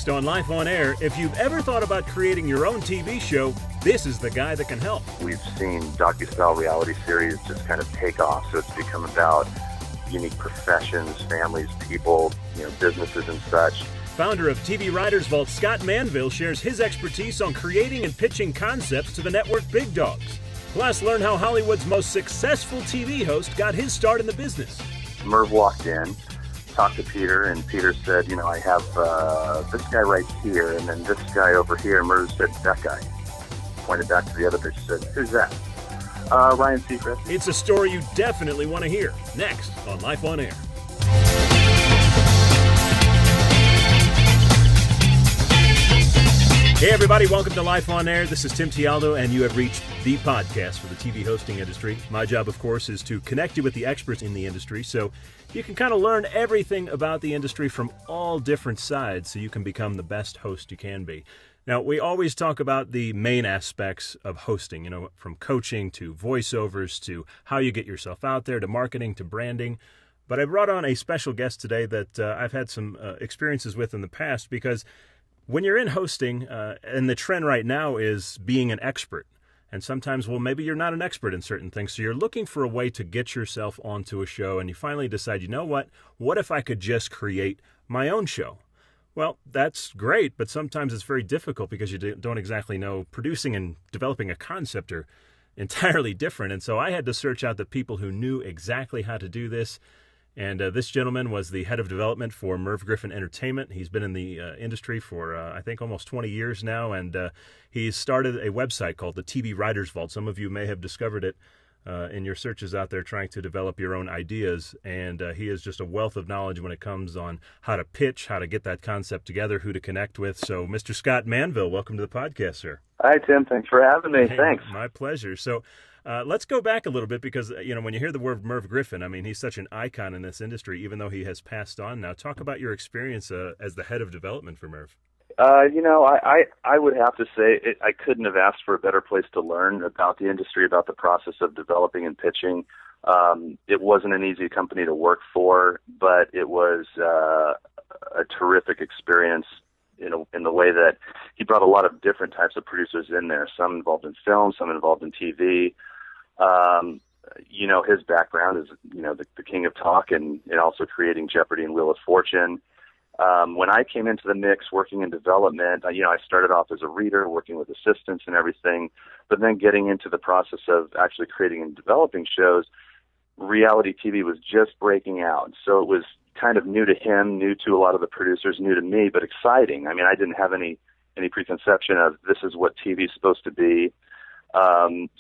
Next on Life on Air, if you've ever thought about creating your own TV show, this is the guy that can help. We've seen docu-style reality series just kind of take off, so it's become about unique professions, families, people, businesses and such. Founder of TV Writers Vault, Scott Manville shares his expertise on creating and pitching concepts to the network big dogs. Plus, learn how Hollywood's most successful TV host got his start in the business. Merv walked in, talked to Peter, and Peter said, I have this guy right here, and then this guy over here. And Merv said, that guy. Pointed back to the other bitch, said, who's that? Ryan Seacrest. It's a story you definitely want to hear. Next on Life on Air. Hey everybody, welcome to Life on Air. This is Tim Tialdo, and you have reached the podcast for the TV hosting industry. My job, of course, is to connect you with the experts in the industry so you can kind of learn everything about the industry from all different sides so you can become the best host you can be. Now, we always talk about the main aspects of hosting, from coaching to voiceovers to how you get yourself out there to marketing to branding. But I brought on a special guest today that I've had some experiences with in the past, because when you're in hosting, and the trend right now is being an expert, and sometimes, maybe you're not an expert in certain things, so you're looking for a way to get yourself onto a show, and you finally decide, what if I could just create my own show? Well, that's great, but sometimes it's very difficult because you don't exactly know. Producing and developing a concept are entirely different, and so I had to search out the people who knew exactly how to do this. And this gentleman was the head of development for Merv Griffin Entertainment. He's been in the industry for, I think, almost 20 years now, and he's started a website called the TV Writers Vault. Some of you may have discovered it in your searches out there trying to develop your own ideas, and he is just a wealth of knowledge when it comes on how to pitch, how to get that concept together, who to connect with. So, Mr. Scott Manville, welcome to the podcast, sir. Hi, Tim. Thanks for having me. Hey, thanks. My pleasure. So, let's go back a little bit because, when you hear the word Merv Griffin, he's such an icon in this industry, even though he has passed on now. Talk about your experience as the head of development for Merv. I would have to say I couldn't have asked for a better place to learn about the industry, about the process of developing and pitching. It wasn't an easy company to work for, but it was a terrific experience in the way that he brought a lot of different types of producers in there, some involved in film, some involved in TV. His background is, the king of talk and also creating Jeopardy and Wheel of Fortune. When I came into the mix working in development, I started off as a reader, working with assistants and everything, but then getting into the process of actually creating and developing shows, reality TV was just breaking out. So it was kind of new to him, new to a lot of the producers, new to me, but exciting. I didn't have any preconception of this is what TV is supposed to be.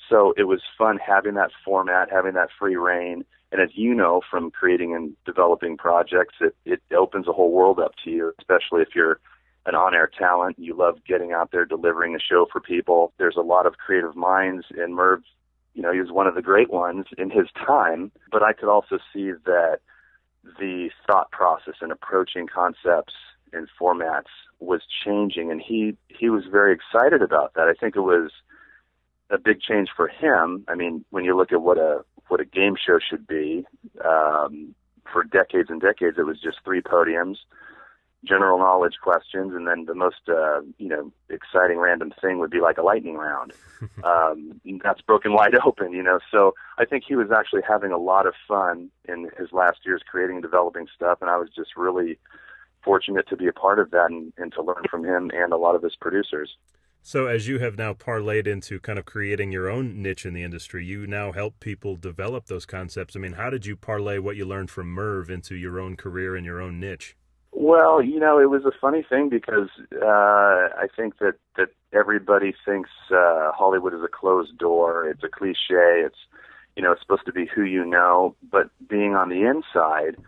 So it was fun having that format, having that free reign. And as you know from creating and developing projects, it opens a whole world up to you, especially if you're an on-air talent. You love getting out there, delivering a show for people. There's a lot of creative minds, and Merv, he was one of the great ones in his time. But I could also see that the thought process and approaching concepts and formats was changing, and he was very excited about that. I think it was a big change for him. When you look at what a game show should be, for decades and decades, it was just 3 podiums, general knowledge questions, and then the most, exciting random thing would be like a lightning round. That's broken wide open, So I think he was actually having a lot of fun in his last years creating and developing stuff, and I was just really fortunate to be a part of that and to learn from him and a lot of his producers. So as you have now parlayed into kind of creating your own niche in the industry, you now help people develop those concepts. How did you parlay what you learned from Merv into your own career and your own niche? Well, it was a funny thing because I think that everybody thinks Hollywood is a closed door. It's a cliche. It's supposed to be who you know. But being on the inside,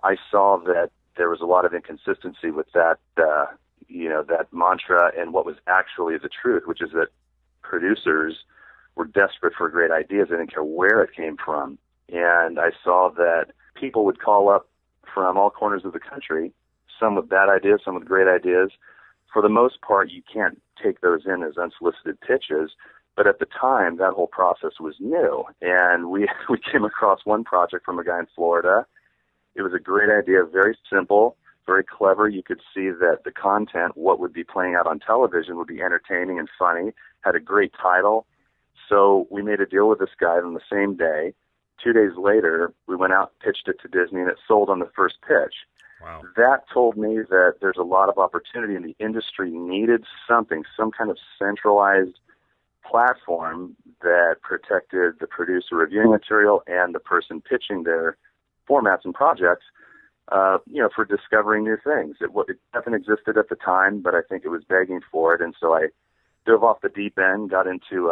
I saw that there was a lot of inconsistency with that that mantra and what was actually the truth, which is that producers were desperate for great ideas. They didn't care where it came from. And I saw that people would call up from all corners of the country, some with bad ideas, some with great ideas. For the most part, you can't take those in as unsolicited pitches. But at the time, that whole process was new. And we came across one project from a guy in Florida. It was a great idea, very simple, very clever. You could see that the content, what would be playing out on television, would be entertaining and funny, had a great title. So we made a deal with this guy on the same day. 2 days later, we went out, pitched it to Disney, and it sold on the first pitch. Wow. That told me that there's a lot of opportunity, and the industry needed something, some kind of centralized platform that protected the producer reviewing material and the person pitching their formats and projects, for discovering new things. It nothing existed at the time, but I think it was begging for it, and so I dove off the deep end, got into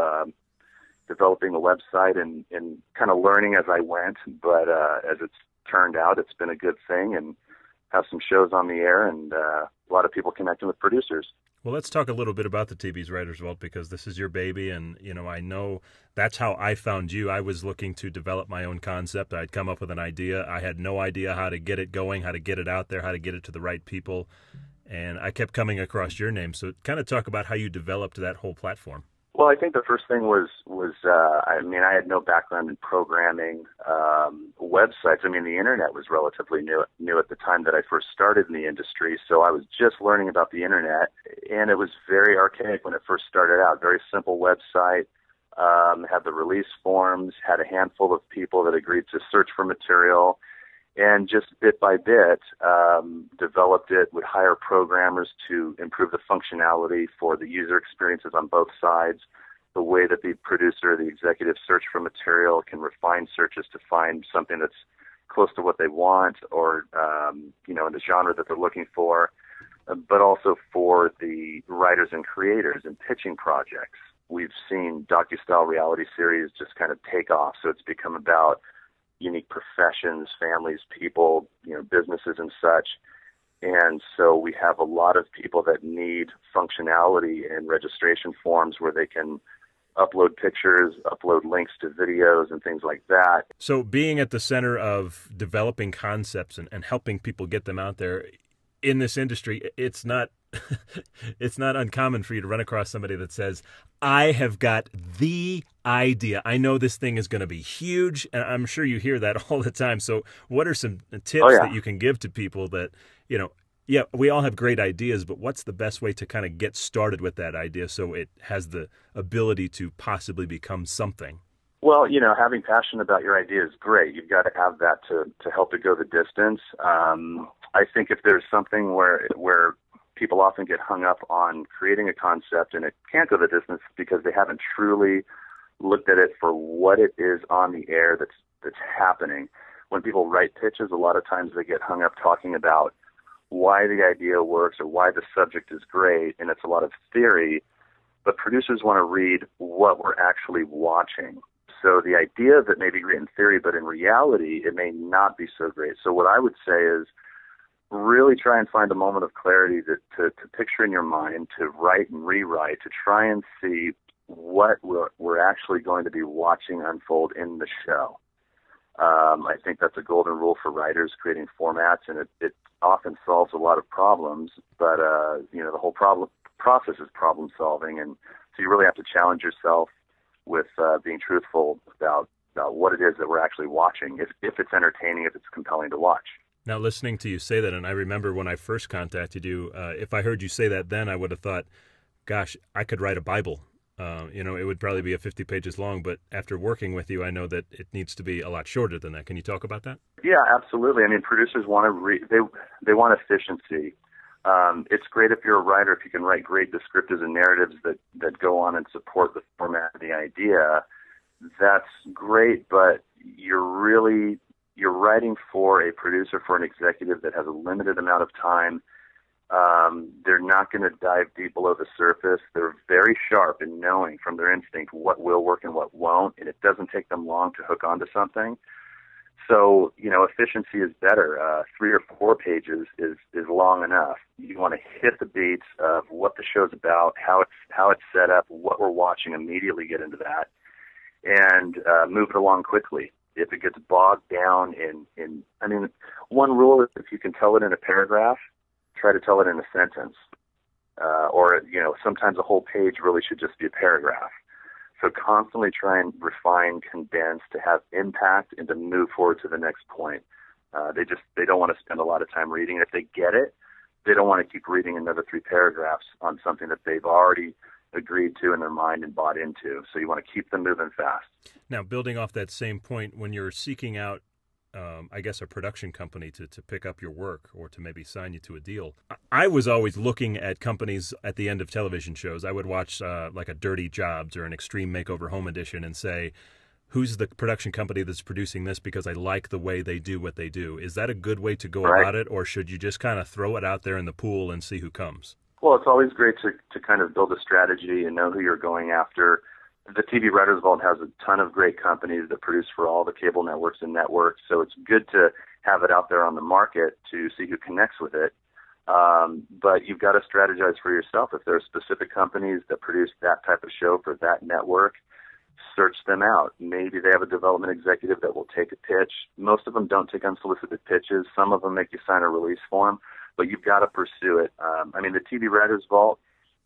developing a website and kind of learning as I went, but as it's turned out, it's been a good thing, and have some shows on the air, and a lot of people connecting with producers. Well, let's talk a little bit about the TV's Writers Vault, because this is your baby, and I know that's how I found you. I was looking to develop my own concept. I'd come up with an idea. I had no idea how to get it going, how to get it out there, how to get it to the right people, and I kept coming across your name. So kind of talk about how you developed that whole platform. Well, I think the first thing was I had no background in programming, websites. The internet was relatively new at the time that I first started in the industry, so I was just learning about the internet, and it was very archaic when it first started out. Very simple website, had the release forms, had a handful of people that agreed to search for material, and just bit by bit developed it, would hire programmers to improve the functionality for the user experiences on both sides, the way that the producer, the executive search for material, can refine searches to find something that's close to what they want or, in the genre that they're looking for, but also for the writers and creators in pitching projects. We've seen docu-style reality series just kind of take off, so it's become about unique professions, families, people, businesses and such. And so we have a lot of people that need functionality and registration forms where they can upload pictures, upload links to videos and things like that. So being at the center of developing concepts and helping people get them out there in this industry, it's not it's not uncommon for you to run across somebody that says, I have got the idea. I know this thing is going to be huge. And I'm sure you hear that all the time. So what are some tips that you can give to people that, we all have great ideas, but what's the best way to kind of get started with that idea so it has the ability to possibly become something? Well, having passion about your idea is great. You've got to have that to help it go the distance. I think if there's something where people often get hung up on creating a concept and it can't go the distance because they haven't truly looked at it for what it is on the air that's happening. When people write pitches, a lot of times they get hung up talking about why the idea works or why the subject is great, and it's a lot of theory, but producers want to read what we're actually watching. So the idea that may be great in theory, but in reality, it may not be so great. So what I would say is really try and find a moment of clarity to picture in your mind, to write and rewrite, to try and see what we're actually going to be watching unfold in the show. I think that's a golden rule for writers creating formats, and it often solves a lot of problems, but the whole process is problem solving, and so you really have to challenge yourself with being truthful about what it is that we're actually watching, if it's entertaining, if it's compelling to watch. Now, listening to you say that, and I remember when I first contacted you, if I heard you say that then, I would have thought, gosh, I could write a Bible. It would probably be a 50 pages long, but after working with you, I know that it needs to be a lot shorter than that. Can you talk about that? Yeah, absolutely. Producers want they want efficiency. It's great if you're a writer, if you can write great descriptives and narratives that go on and support the format of the idea. That's great, but you're writing for a producer, for an executive that has a limited amount of time. They're not going to dive deep below the surface. They're very sharp in knowing from their instinct what will work and what won't, and it doesn't take them long to hook onto something. So, efficiency is better. 3 or 4 pages is long enough. You want to hit the beats of what the show's about, how it's set up, what we're watching, immediately get into that, and move it along quickly. If it gets bogged down in one rule is if you can tell it in a paragraph, try to tell it in a sentence. Sometimes a whole page really should just be a paragraph. So constantly try and refine, condense to have impact and to move forward to the next point. They don't want to spend a lot of time reading. If they get it, they don't want to keep reading another 3 paragraphs on something that they've already agreed to in their mind and bought into. So you want to keep them moving fast. Now, building off that same point, when you're seeking out, I guess, a production company to pick up your work or to maybe sign you to a deal, I was always looking at companies at the end of television shows. I would watch like a Dirty Jobs or an Extreme Makeover Home Edition and say, who's the production company that's producing this because I like the way they do what they do? Is that a good way to go about it, or should you just kind of throw it out there in the pool and see who comes? Well, it's always great to kind of build a strategy and know who you're going after. The TV Writers Vault has a ton of great companies that produce for all the cable networks and networks, so it's good to have it out there on the market to see who connects with it. But you've got to strategize for yourself. If there are specific companies that produce that type of show for that network, search them out. Maybe they have a development executive that will take a pitch. Most of them don't take unsolicited pitches. Some of them make you sign a release form, but you've got to pursue it. The TV Writers Vault,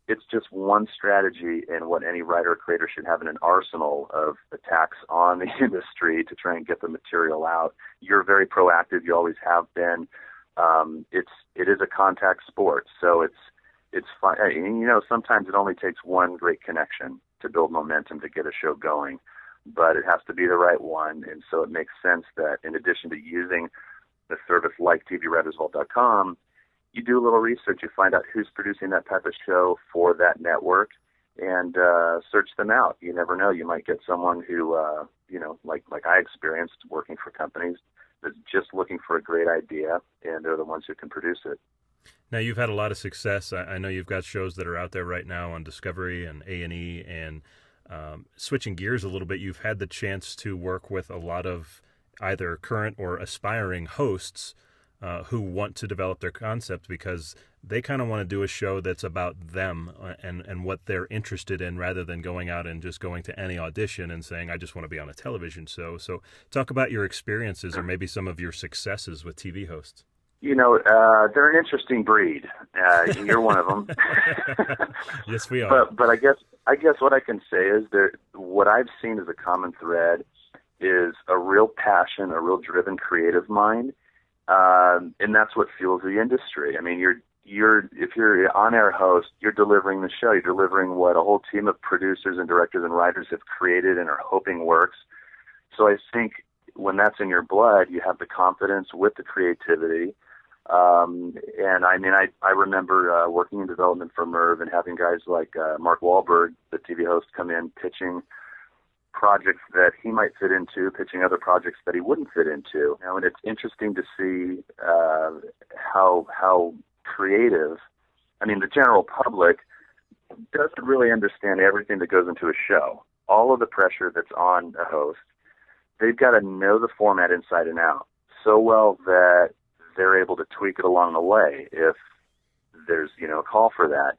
it's just one strategy in what any writer or creator should have in an arsenal of attacks on the industry to try and get the material out. You're very proactive. You always have been. It is a contact sport, so it's fun. Sometimes it only takes one great connection to build momentum to get a show going, but it has to be the right one. And so it makes sense that in addition to using a service like TVWritersVault.com, you do a little research, you find out who's producing that type of show for that network, and search them out. You never know. You might get someone who, like I experienced working for companies, that's just looking for a great idea, and they're the ones who can produce it. Now, you've had a lot of success. I know you've got shows that are out there right now on Discovery and A&E, and switching gears a little bit, you've had the chance to work with a lot of either current or aspiring hosts who want to develop their concept because they kind of want to do a show that's about them and what they're interested in rather than going out and just going to any audition and saying, I just want to be on a television show. So talk about your experiences or maybe some of your successes with TV hosts. They're an interesting breed. You're one of them. Yes, we are. But I guess what I can say is what I've seen as a common thread is a real passion, a real driven creative mind. And that's what fuels the industry. I mean, if you're an on-air host, you're delivering the show. You're delivering what a whole team of producers and directors and writers have created and are hoping works. So I think when that's in your blood, you have the confidence with the creativity. I remember working in development for Merv and having guys like Mark Wahlberg, the TV host, come in pitching projects that he might fit into, pitching other projects that he wouldn't fit into. And it's interesting to see how creative. The general public doesn't really understand everything that goes into a show. All of the pressure that's on a host, they've got to know the format inside and out so well that they're able to tweak it along the way if there's, a call for that.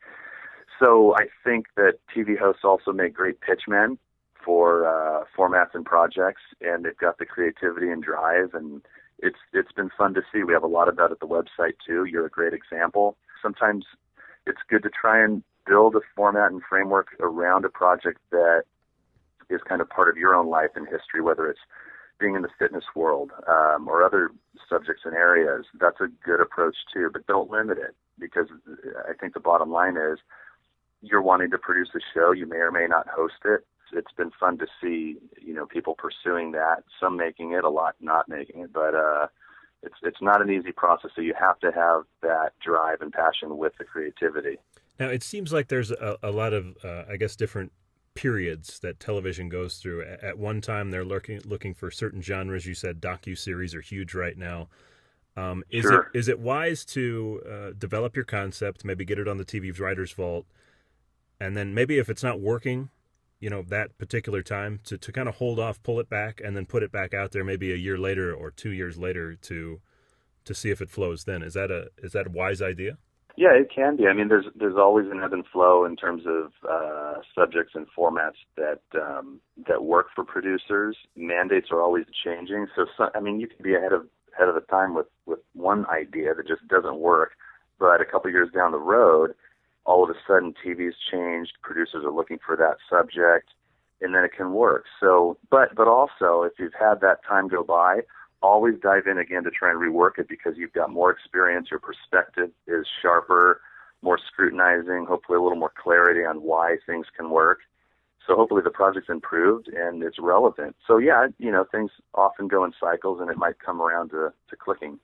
So I think that TV hosts also make great pitchmen for formats and projects, and they've got the creativity and drive, and it's been fun to see. We have a lot of that at the website too. You're a great example. Sometimes it's good to try and build a format and framework around a project that is kind of part of your own life and history, whether it's being in the fitness world or other subjects and areas. That's a good approach too, but don't limit it, because I think the bottom line is you're wanting to produce a show. You may or may not host it. It's been fun to see, people pursuing that, some making it, a lot not making it, but it's not an easy process. So you have to have that drive and passion with the creativity. Now, it seems like there's a lot of, different periods that television goes through. At one time, they're looking for certain genres. You said docuseries are huge right now. Sure. Is it wise to develop your concept, maybe get it on the TV Writers Vault, and then maybe if it's not working, that particular time, to kind of hold off, pull it back, and then put it back out there maybe a year later or 2 years later to see if it flows then? Is that a wise idea? Yeah, it can be. There's always an ebb and flow in terms of subjects and formats that work for producers. Mandates are always changing. So you can be ahead of the time with one idea that just doesn't work, but a couple years down the road, all of a sudden TV's changed, producers are looking for that subject, and then it can work. So, but also, if you've had that time go by, always dive in again to try and rework it because you've got more experience, your perspective is sharper, more scrutinizing, hopefully a little more clarity on why things can work. So hopefully the project's improved and it's relevant. So yeah, things often go in cycles and it might come around to clicking.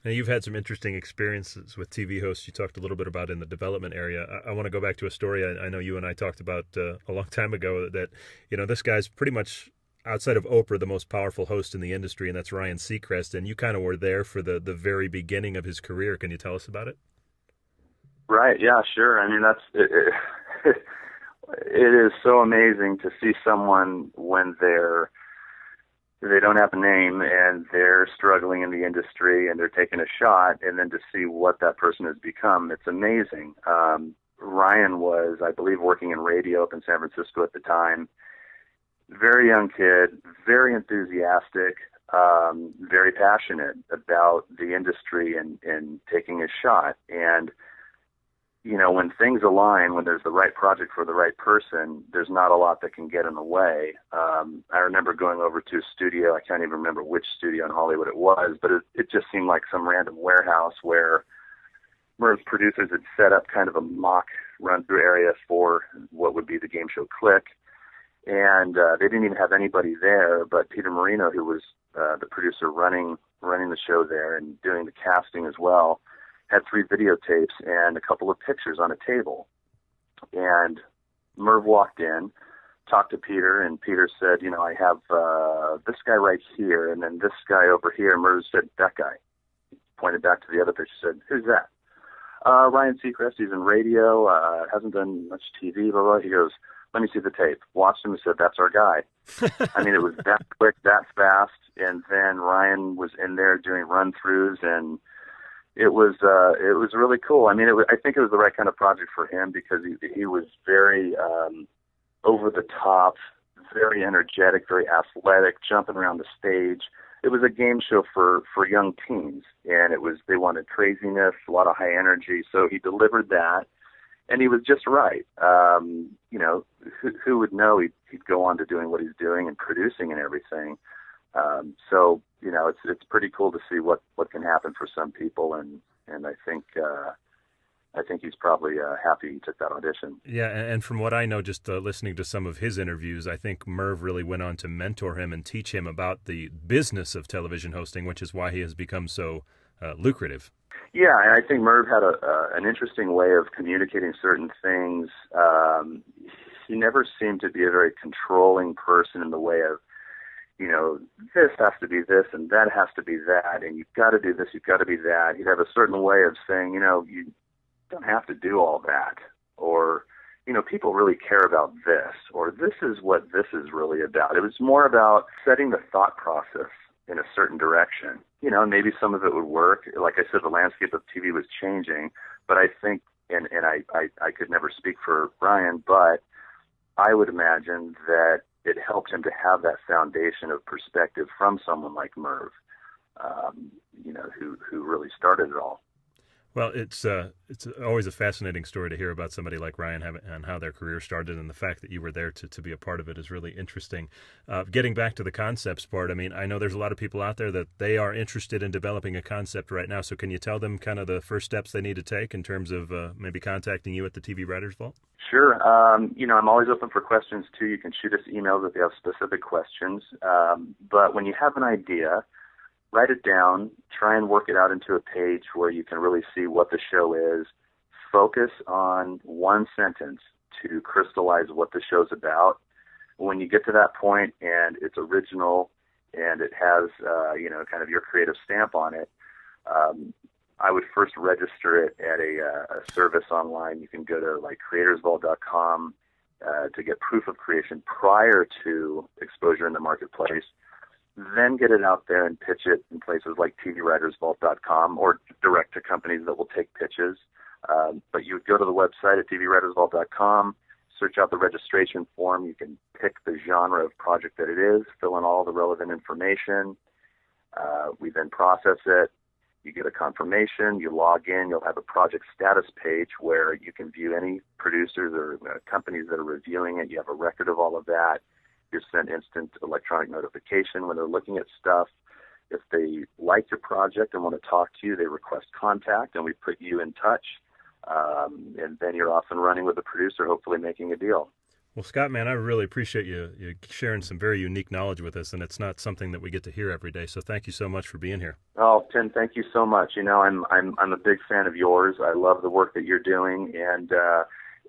Now, you've had some interesting experiences with TV hosts. You talked a little bit about in the development area. I want to go back to a story I know you and I talked about a long time ago that, this guy's pretty much, outside of Oprah, the most powerful host in the industry, and that's Ryan Seacrest. And you kind of were there for the very beginning of his career. Can you tell us about it? Right. Yeah, sure. I mean, it is so amazing to see someone when they don't have a name and they're struggling in the industry and they're taking a shot, and then to see what that person has become. It's amazing. Ryan was, I believe, working in radio up in San Francisco at the time. Very young kid, very enthusiastic, very passionate about the industry and taking a shot. And when things align, when there's the right project for the right person, there's not a lot that can get in the way. I remember going over to a studio. I can't even remember which studio in Hollywood it was, but it just seemed like some random warehouse where Merv's producers had set up kind of a mock run-through area for what would be the game show Click. And they didn't even have anybody there, but Peter Marino, who was the producer running the show there and doing the casting as well, had 3 videotapes and a couple of pictures on a table. And Merv walked in, talked to Peter, and Peter said, I have this guy right here, and then this guy over here. And Merv said, that guy. He pointed back to the other picture, said, who's that? Ryan Seacrest. He's in radio, hasn't done much TV, blah, blah. He goes, let me see the tape. Watched him and said, that's our guy. I mean, it was that quick, that fast. And then Ryan was in there doing run-throughs, and it was really cool. I mean, I think it was the right kind of project for him because he was very over the top, very energetic, very athletic, jumping around the stage. It was a game show for young teens, and they wanted craziness, a lot of high energy. So he delivered that, and he was just right. Who would know he'd go on to doing what he's doing and producing and everything. So it's pretty cool to see what can happen for some people, and I think he's probably happy he took that audition. Yeah, and from what I know, just listening to some of his interviews, I think Merv really went on to mentor him and teach him about the business of television hosting, which is why he has become so lucrative. Yeah, and I think Merv had an interesting way of communicating certain things. He never seemed to be a very controlling person in the way of, this has to be this and that has to be that, and you've got to do this, you've got to be that. He'd have a certain way of saying, you don't have to do all that, or, people really care about this, or this is what this is really about. It was more about setting the thought process in a certain direction. Maybe some of it would work. Like I said, the landscape of TV was changing, but I think, and I could never speak for Ryan, but I would imagine that it helped him to have that foundation of perspective from someone like Merv, who really started it all. Well, it's always a fascinating story to hear about somebody like Ryan and how their career started, and the fact that you were there to be a part of it is really interesting. Getting back to the concepts part, I mean, I know there's a lot of people out there that they are interested in developing a concept right now, so can you tell them kind of the first steps they need to take in terms of maybe contacting you at the TV Writers Vault? Sure. I'm always open for questions, too. You can shoot us emails if you have specific questions. But when you have an idea, write it down, try and work it out into a page where you can really see what the show is. Focus on one sentence to crystallize what the show's about. When you get to that point and it's original and it has, kind of your creative stamp on it, I would first register it at a service online. You can go to creatorsvault.com to get proof of creation prior to exposure in the marketplace. Then get it out there and pitch it in places like tvwritersvault.com or direct to companies that will take pitches. But you would go to the website at tvwritersvault.com, search out the registration form. You can pick the genre of project that it is, fill in all the relevant information. We then process it. You get a confirmation. You log in. You'll have a project status page where you can view any producers or companies that are reviewing it. You have a record of all of that. You're sent instant electronic notification when they're looking at stuff. If they like your project and want to talk to you, they request contact, and we put you in touch. And then you're off and running with the producer, hopefully making a deal. Well, Scott, man, I really appreciate you sharing some very unique knowledge with us, and it's not something that we get to hear every day. So thank you so much for being here. Oh, Tim, thank you so much. You know, I'm a big fan of yours. I love the work that you're doing, and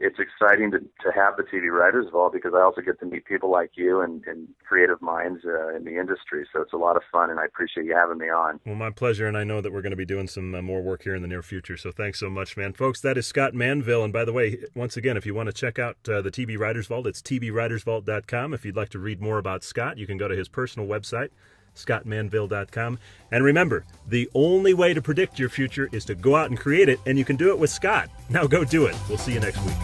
it's exciting to have the TV Writers Vault because I also get to meet people like you and creative minds in the industry. So it's a lot of fun, and I appreciate you having me on. Well, my pleasure, and I know that we're going to be doing some more work here in the near future. So thanks so much, man. Folks, that is Scott Manville. And by the way, once again, if you want to check out the TV Writers Vault, it's tvwritersvault.com. If you'd like to read more about Scott, you can go to his personal website, scottmanville.com. And remember, the only way to predict your future is to go out and create it, and you can do it with Scott. Now go do it. We'll see you next week.